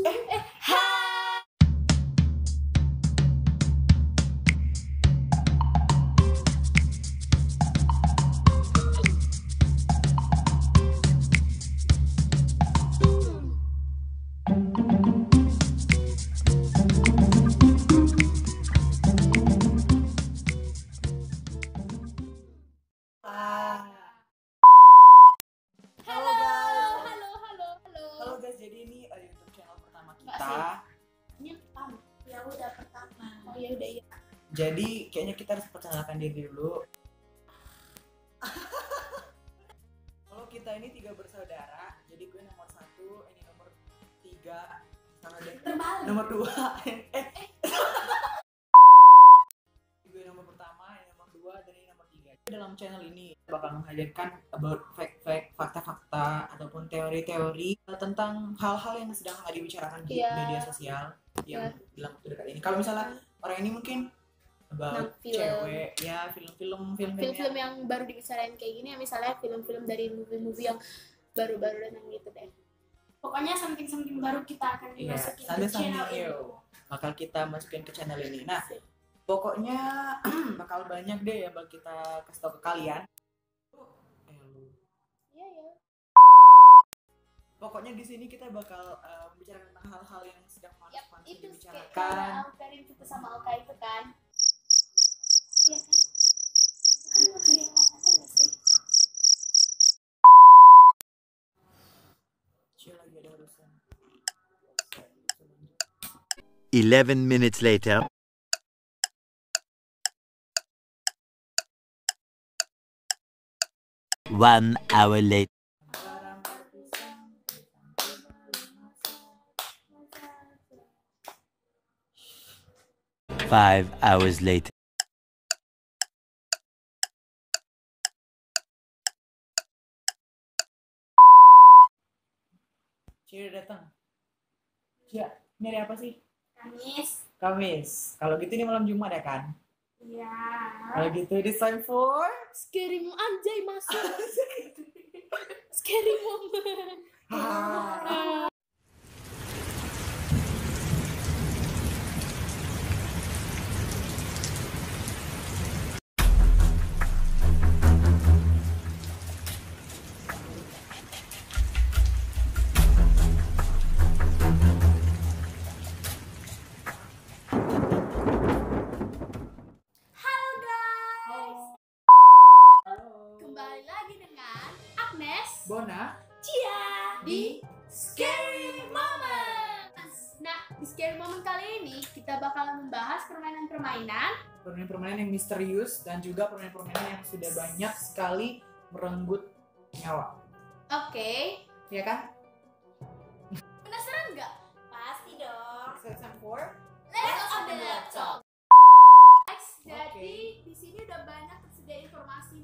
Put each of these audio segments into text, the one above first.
Halo guys, jadi ini YouTube channel pertama kita. Ini pertama. Ya udah pertama. Oh ya udah ya. Jadi kayaknya kita harus perkenalkan diri dulu. Kalau kita ini 3 bersaudara, jadi gue nomor 1, ini nomor 3, sama deh. Terbalik. Nomor 2. Gue nomor pertama, ini nomor 2, dan ini nomor 3. Dalam channel ini kita bakal menghadirkan about fact-fact, fakta-fakta ataupun teori-teori tentang hal-hal yang sedang dibicarakan di media sosial yang dalam waktu dekat ini. Kalau misalnya orang ini mungkin about cewek, ya film-film yang baru dibicarain kayak gini ya, misalnya film-film dari movie-movie yang baru-baru datang gitu deh. Pokoknya something baru kita akan masukin ke channel ini. Bakal kita masukin ke channel ini. Nah, pokoknya bakal banyak deh yang bakal kita kasih tau ke kalian. Iya. Pokoknya di sini kita bakal membicarakan tentang hal-hal yang sedang panas Itu dibicarakan. kayak Alkarin kita sama Alka itu kan. Iya kan? Itu kan masih yang apa sih? Cil lagi ada urusan. 11 minutes later. One hour later. 5 hours later. Cia datang. Cia, ini hari apa sih? Kamis. Kalau gitu ini malam Jumat ya kan? Iya. Kalau gitu it's time for Scary Mom, anjay masuk. Scary Moment. Kembali lagi dengan Agnes, Bona, Cia di Scary Moment. Nah, di Scary Moment kali ini kita bakalan membahas permainan-permainan yang misterius dan juga permainan-permainan yang sudah banyak sekali merenggut nyawa. Oke. Ya kan? Penasaran nggak? Pasti dong. It's time for Let's on the laptop. Jadi di sini udah banyak tersedia informasi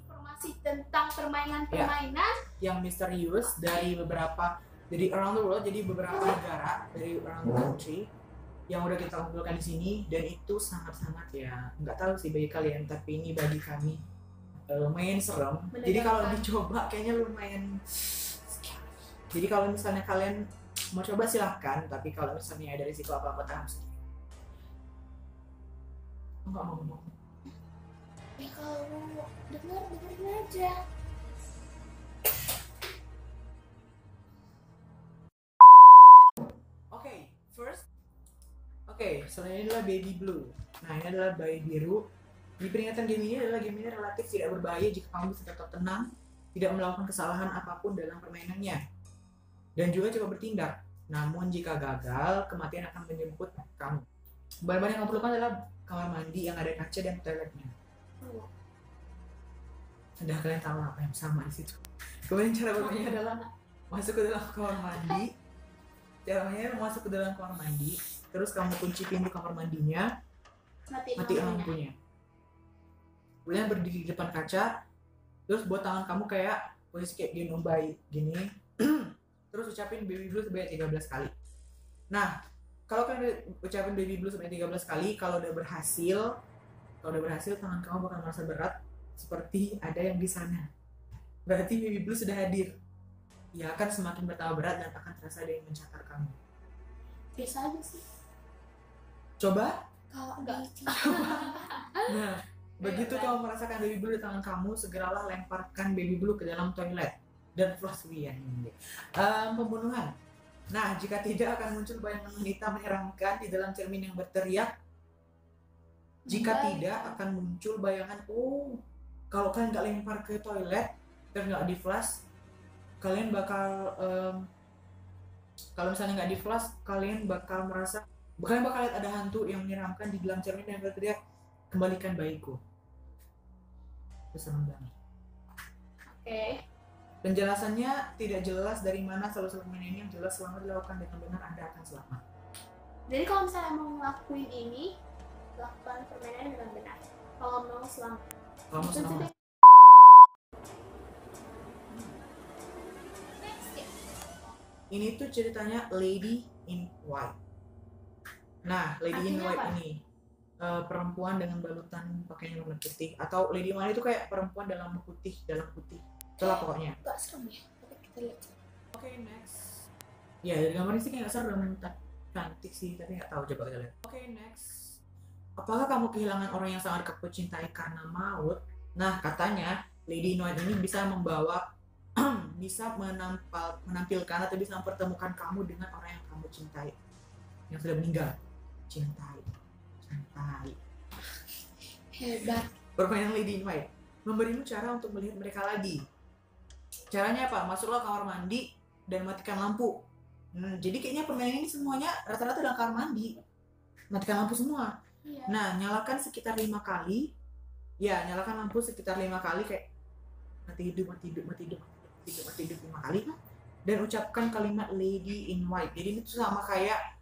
tentang permainan-permainan yang misterius dari around the world, jadi beberapa negara dari around the country yang udah kita kumpulkan di sini, dan itu sangat-sangat ya nggak tahu sih bagi kalian, tapi ini bagi kami lumayan serem. Jadi kalau dicoba kayaknya lumayan scary. Jadi kalau misalnya kalian mau coba silahkan, tapi kalau misalnya ada risiko apa-apa harus nggak mau ngomong. Ya kalau dengerin aja. Oke, selanjutnya adalah baby blue. Nah, ini adalah bayi biru. Di peringatan game ini relatif tidak berbahaya jika kamu bisa tetap tenang, tidak melakukan kesalahan apapun dalam permainannya, dan juga coba bertindak. Namun jika gagal, kematian akan menjemput kamu. Bahan-bahan yang kamu perlukan adalah kamar mandi yang ada kaca dan toiletnya. Sudah kalian tahu apa yang sama di situ. Kemudian cara bermainnya adalah masuk ke dalam kamar mandi. Caranya masuk ke dalam kamar mandi, terus kamu kunci pintu kamar mandinya, mati lampunya. Kemudian berdiri di depan kaca, terus buat tangan kamu kayak posisi kayak gendong gini. Terus ucapin baby blue sebanyak 13 kali. Nah, kalau kalian ucapin baby blue sebanyak 13 kali, kalau udah berhasil tangan kamu bakal merasa berat seperti ada yang di sana. Berarti baby blue sudah hadir. Ya akan semakin bertambah berat dan akan terasa ada yang mencakar kamu. Biasa aja sih. Coba. Kalau enggak. Nah, begitu kamu merasakan baby blue di tangan kamu, segeralah lemparkan baby blue ke dalam toilet dan flush pembunuhan. Nah, jika tidak akan muncul bayangan wanita menyeramkan di dalam cermin yang berteriak. Jika tidak akan muncul bayangan, kalau kalian nggak lempar ke toilet dan nggak di flush, kalian bakal kalau misalnya nggak di flush, kalian bakal lihat ada hantu yang menyeramkan di dalam cermin yang berteriak, kembalikan bayiku. Itu serem banget. Oke. Penjelasannya tidak jelas dari mana selalu ini, yang jelas selama dilakukan dengan benar Anda akan selamat. Jadi kalau misalnya mau ngelakuin ini, lakukan permainannya dengan benar. Kalau mau selamat. Kalau mau selamat. Next ya. Ini tuh ceritanya Lady in White. Nah, Lady in Artinya White apa? ini perempuan dengan balutan pakaian warna putih, atau Lady in White itu kayak perempuan dalam putih. Itulah pokoknya. Gak serem ya, tapi kita lihat. Oke, next. Ya, dari gambarnya sih kayak gak serem, cantik sih, tapi nggak tahu, coba kita lihat. Oke, next. Apakah kamu kehilangan orang yang sangat kamu cintai karena maut? Nah, katanya Lady in White ini bisa membawa bisa menampilkan atau bisa mempertemukan kamu dengan orang yang kamu cintai, yang sudah meninggal. Cintai. Hebat. Permainan Lady in White memberimu cara untuk melihat mereka lagi. Caranya apa? Masuklah kamar mandi dan matikan lampu. Jadi kayaknya permainan ini semuanya rata-rata dalam kamar mandi. Matikan lampu semua. Iya. Nah, nyalakan sekitar 5 kali. Ya, nyalakan lampu sekitar 5 kali, kayak mati hidup 5 kali. Dan ucapkan kalimat Lady in White. Jadi ini tuh sama kayak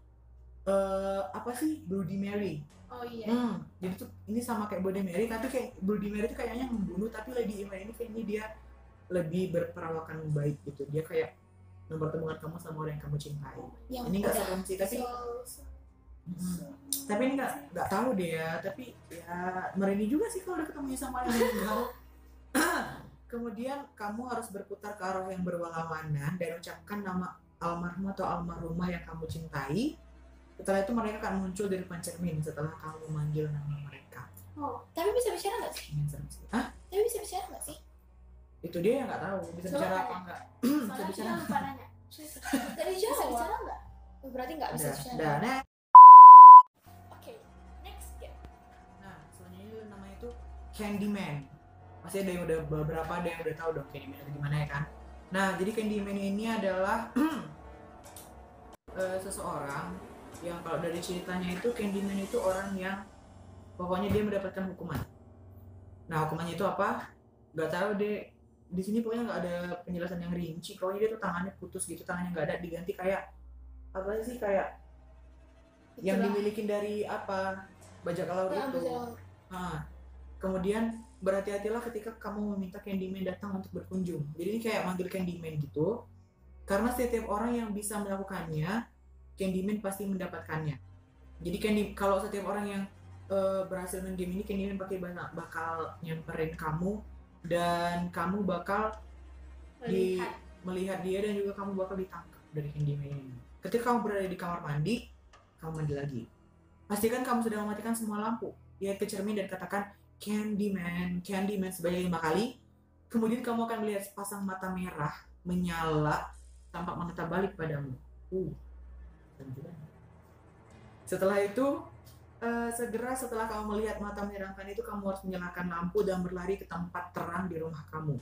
apa sih? Bloody Mary. Oh iya. Jadi tuh ini sama kayak Bloody Mary, tapi kayak Bloody Mary itu kayaknya membunuh, tapi Lady in White ini kayaknya dia lebih berperawakan baik gitu. Dia kayak mempertemukan kamu sama orang yang kamu cintai. Ini nggak serem sih, tapi tapi ini nggak tahu deh ya. Tapi ya merinding juga sih kalau udah ketemu sama orang yang meninggal. Kemudian kamu harus berputar ke arah yang berlawanan dan ucapkan nama almarhum atau almarhumah yang kamu cintai. Setelah itu mereka akan muncul dari depan cermin setelah kamu memanggil nama mereka. Oh, tapi bisa bicara nggak sih? Ini serem sih. Ah, Tapi bisa bicara nggak sih? itu dia yang nggak tahu bisa Coba bicara tanya. apa enggak. Soalnya bicara. kita lupa nanya. Tadi bisa bicara nggak? Oh, berarti nggak bisa bicara. Nah, Oke, next game. nah, selanjutnya namanya itu Candyman. Pasti ada yang udah beberapa ada yang udah tahu dong Candyman itu gimana ya kan. Nah, jadi Candyman ini adalah seseorang yang kalau dari ceritanya itu Candyman itu orang yang pokoknya dia mendapatkan hukuman. Nah, hukumannya itu apa? Gak tahu deh. Di sini pokoknya nggak ada penjelasan yang rinci. Pokoknya dia tuh tangannya putus gitu, tangannya nggak ada, diganti kayak apa sih, kayak yang dimiliki dari apa, bajak laut itu. Nah, kemudian berhati-hatilah ketika kamu meminta Candyman datang untuk berkunjung. Jadi ini kayak manggil Candyman gitu. Karena setiap orang yang bisa melakukannya, Candyman pasti mendapatkannya. Jadi kalau setiap orang yang berhasil main game ini, Candyman bakal nyamperin kamu dan kamu bakal melihat dia dan juga kamu bakal ditangkap dari Candyman ini. Ketika kamu berada di kamar mandi, kamu mandi lagi. Pastikan kamu sudah mematikan semua lampu. Lihat ke cermin dan katakan Candyman sebanyak 5 kali. Kemudian kamu akan melihat sepasang mata merah menyala tampak menatap balik padamu. Setelah itu, segera setelah kamu melihat mata menyeramkan itu, kamu harus menyalakan lampu dan berlari ke tempat terang di rumah kamu.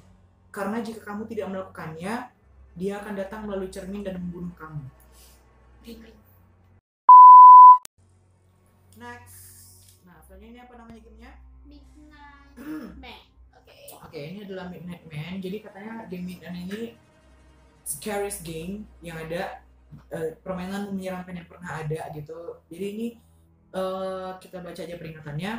Karena jika kamu tidak melakukannya, dia akan datang melalui cermin dan membunuh kamu. Next. Nah, selanjutnya ini apa namanya gamenya? Midnight Man. Oke, ini adalah Midnight Man. Jadi katanya game Midnight ini scariest game yang ada, permainan menyeramkan yang pernah ada gitu. Jadi ini kita baca aja peringatannya.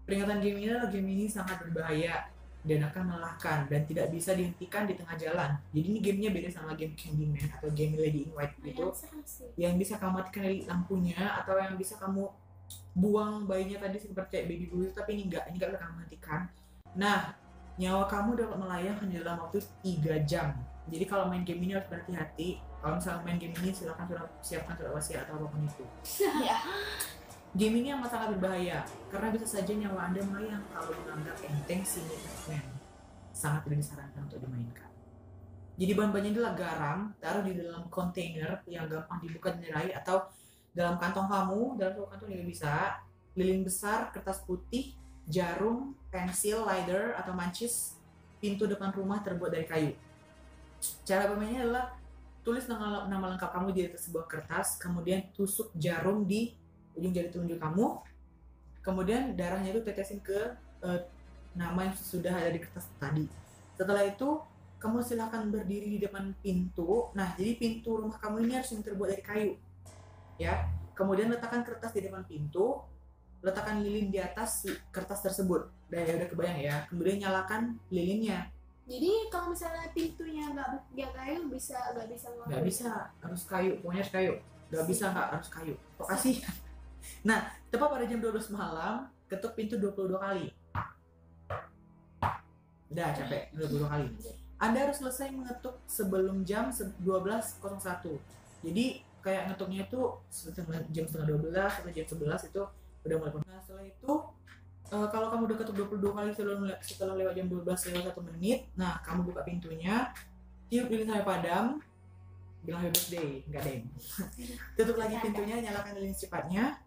Peringatan game ini adalah game ini sangat berbahaya dan akan melelahkan dan tidak bisa dihentikan di tengah jalan. Jadi ini gamenya beda sama game Candyman atau game Lady in White gitu, yang bisa kamu matikan dari lampunya atau yang bisa kamu buang bayinya tadi seperti baby blue, tapi ini enggak bisa kamu matikan. Nah, nyawa kamu dapat melayang hanya dalam waktu 3 jam. Jadi kalau main game ini harus berhati-hati. Kalau misalnya main game ini silakan siapkan surat wasiat atau apapun itu. Ya. Game ini amat sangat berbahaya karena bisa saja nyawa Anda melayang kalau menganggap enteng si Hitman. Sangat tidak disarankan untuk dimainkan. Jadi bahan-bahannya adalah garam, taruh di dalam kontainer yang gampang dibuka dan dirai atau dalam kantong kamu, dalam satu kantong juga bisa. Lilin besar, kertas putih, jarum, pensil, lighter atau mancis, pintu depan rumah terbuat dari kayu. Cara bermainnya adalah tulis nama lengkap kamu di atas sebuah kertas, kemudian tusuk jarum di ujung jari telunjuk kamu, kemudian darahnya itu tetesin ke nama yang sudah ada di kertas tadi. Setelah itu kamu silakan berdiri di depan pintu. Nah, jadi pintu rumah kamu ini harus yang terbuat dari kayu, ya. Kemudian letakkan kertas di depan pintu, letakkan lilin di atas kertas tersebut. Udah kebayang ya. Kemudian nyalakan lilinnya. Jadi kalau misalnya pintunya nggak kayu nggak bisa Nggak bisa, harus kayu. Pokoknya harus kayu. Nggak bisa nggak harus kayu. Kasih. Nah, tepat pada jam 12 malam, ketuk pintu 22 kali. Udah capek, 22 kali. Anda harus selesai mengetuk sebelum jam 12.01. Jadi kayak ngetuknya itu jam setengah 12 atau jam 11 itu udah mulai. Nah, setelah itu kalau kamu udah ketuk 22 kali setelah lewat jam 12 lewat 1 menit, nah kamu buka pintunya, tiup lilin sampai padam, bilang happy birthday, enggak deng. Tutup lagi pintunya, nyalakan lilin secepatnya.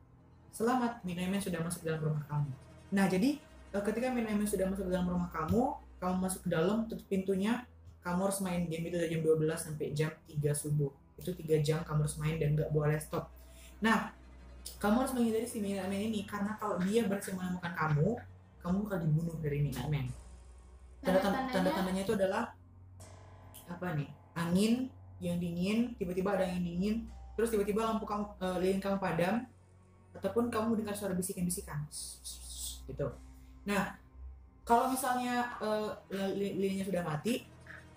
Selamat, Minaimen sudah masuk dalam rumah kamu. Nah, jadi ketika Minaimen sudah masuk dalam rumah kamu masuk ke dalam, tutup pintunya, kamu harus main game itu dari jam 12 sampai jam 3 subuh. Itu 3 jam kamu harus main dan nggak boleh stop. Nah, kamu harus menghindari si Minaimen ini karena kalau dia berhasil menemukan kamu bakal dibunuh dari Minaimen. Tanda-tandanya itu adalah apa nih? Angin yang dingin, tiba-tiba ada angin dingin, terus tiba-tiba lampu kamu, lilin kamu padam, ataupun kamu dengar suara bisikan-bisikan gitu. Nah, kalau misalnya lilinnya sudah mati,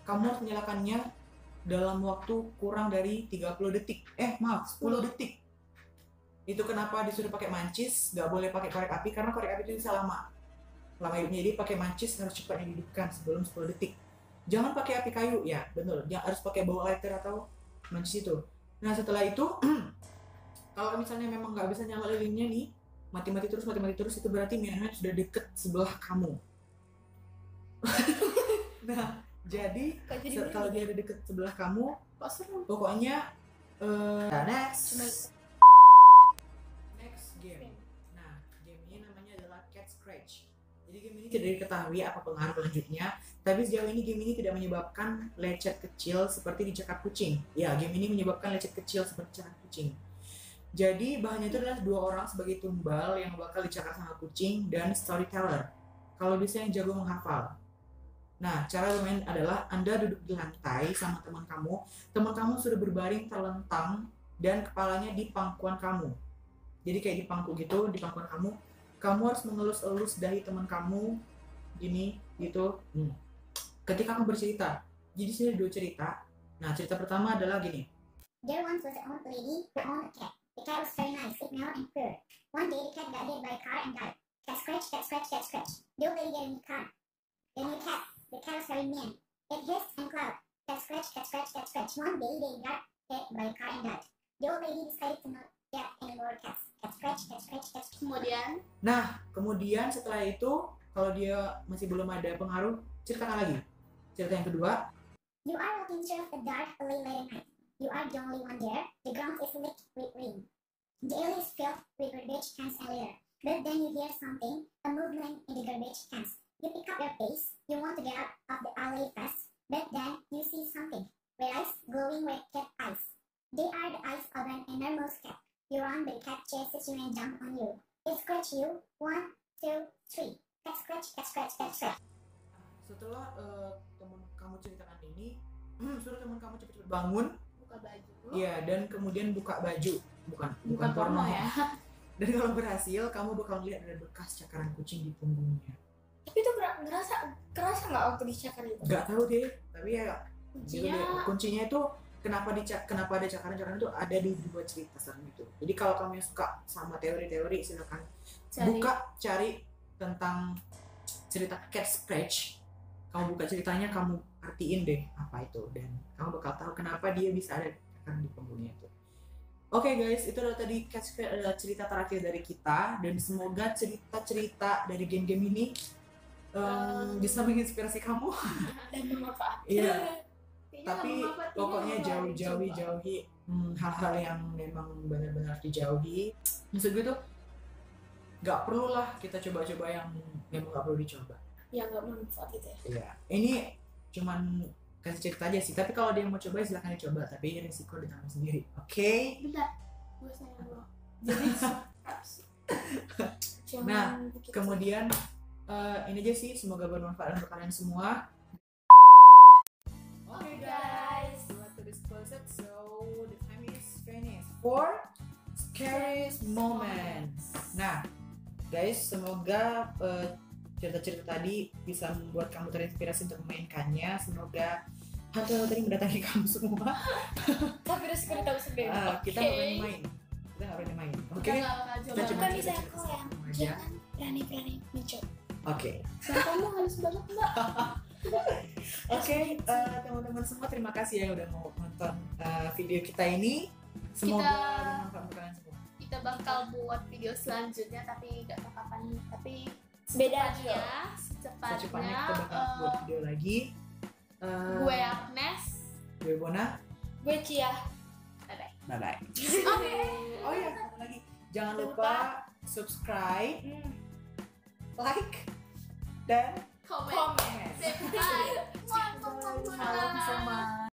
kamu harus menyalakannya dalam waktu kurang dari 30 detik. 10 detik. Itu kenapa disuruh pakai mancis, nggak boleh pakai korek api, karena korek api itu bisa lama hidupnya. Jadi pakai mancis harus cepat dihidupkan sebelum 10 detik. Jangan pakai api kayu, ya betul. Harus pakai bawa lighter atau mancis itu. Nah, setelah itu kalau misalnya memang nggak bisa nyala lilinnya nih, mati-mati terus, itu berarti Minaimen sudah deket sebelah kamu. Nah, jadi kalau dia ada deket sebelah kamu, pokoknya next game. Nah, game ini namanya adalah Cat Scratch. Jadi game ini tidak diketahui apa pengaruh selanjutnya, tapi sejauh ini game ini tidak menyebabkan lecet kecil seperti dicakar kucing. Ya, game ini menyebabkan lecet kecil seperti dicakar kucing. Jadi bahannya itu adalah 2 orang sebagai tumbal yang bakal dicakar sama kucing dan storyteller. Kalau bisa yang jago menghafal. Nah, cara bermain adalah Anda duduk di lantai sama teman kamu sudah berbaring terlentang dan kepalanya di pangkuan kamu. Jadi kayak di pangku gitu, di pangkuan kamu harus mengelus-elus dahi teman kamu gini gitu. Ketika kamu bercerita, jadi sini ada 2 cerita. Nah, cerita pertama adalah gini. There once was an old lady who owned a cat. The cat was very nice, it meowed and purred. One day the cat got hit by a car and died. Cat scratch, cat scratch, cat scratch. The old lady got a new car. The new cat. The cat was very mean. It hissed and clawed. Cat scratch, cat scratch, cat scratch. One day they got hit by a car and died. The old lady decided to not get any more cats. Cat scratch, cat scratch, cat scratch. Kemudian setelah itu, kalau dia masih belum ada pengaruh, ceritakan lagi. Cerita yang kedua. You are walking through the dark alley late at night. You are the only one there. The ground is lit with rain. The alley is filled with garbage cans and litter. But then you hear something, a movement in the garbage cans. You pick up your pace. You want to get out of the alley fast. But then you see something. Red eyes, glowing red cat eyes. They are the eyes of an enormous cat. You run, but the cat chases you and jumps on you. It scratches you. 1, 2, 3. Cat scratch, cat scratch, cat scratch. Setelah teman kamu ceritakan ini, suruh teman kamu cepat-cepat bangun. Buka baju. Iya, dan kemudian buka baju. Bukan porno ya. Dan kalau berhasil, kamu bakal lihat ada bekas cakaran kucing di punggungnya. Tapi itu kerasa nggak waktu dicakar itu? Nggak tahu deh, tapi ya kuncinya itu kenapa ada cakaran itu ada di 2 cerita sekarang itu. Jadi kalau kamu yang suka sama teori-teori, silakan cari tentang cerita Cat Scratch kamu buka ceritanya, kamu artiin deh apa itu, dan kamu bakal tahu kenapa dia bisa ada di pembunuhnya itu. Oke guys, itu adalah tadi adalah cerita terakhir dari kita, dan semoga cerita-cerita dari game-game ini bisa menginspirasi kamu. Dan bermanfaat. Iya. Kayaknya Tapi nggak bermanfaat, pokoknya ini nggak dicoba. jauhi hal-hal yang memang benar-benar dijauhi. Maksud gue tuh nggak perlu lah kita coba-coba yang memang nggak perlu dicoba. Ya nggak bermanfaat gitu ya. Iya, ini cuman kasih cerita aja sih. Tapi kalau dia mau coba silahkan dicoba, tapi risiko ditanggung sendiri. Oke? Bentar, gue sayang lo. Jadi jangan Nah, begitu. kemudian ini aja sih, semoga bermanfaat untuk kalian semua. Oke, guys. we want to disclose it, so the time is finished for scariest moments. Nah, guys, semoga cerita-cerita tadi bisa membuat kamu terinspirasi untuk memainkannya. Semoga hantu tadi mendatangi kamu semua. Tapi resiko ditanggung sendiri. Kita nggak berani main. Kita nggak berani main. Oke? Kita nggak bakal coba. Kita cuma Kan bisa cerita-cerita aku sama yang kamu aja. jangan berani-berani mencoba. Oke. Soalnya kamu halus banget mbak. Oke, teman-teman semua, terima kasih ya udah mau nonton video kita ini. Semoga bermanfaat untuk kalian semua. Kita bakal buat video selanjutnya tapi nggak tahu kapan. Tapi secepatnya Secepatnya kita bakal buat video lagi. gue Agnes, Gue Bona. gue Cia. Bye bye. Oke. Oh iya, satu lagi. Jangan lupa subscribe, like, dan Komen. comment. Subscribe. Salam semua.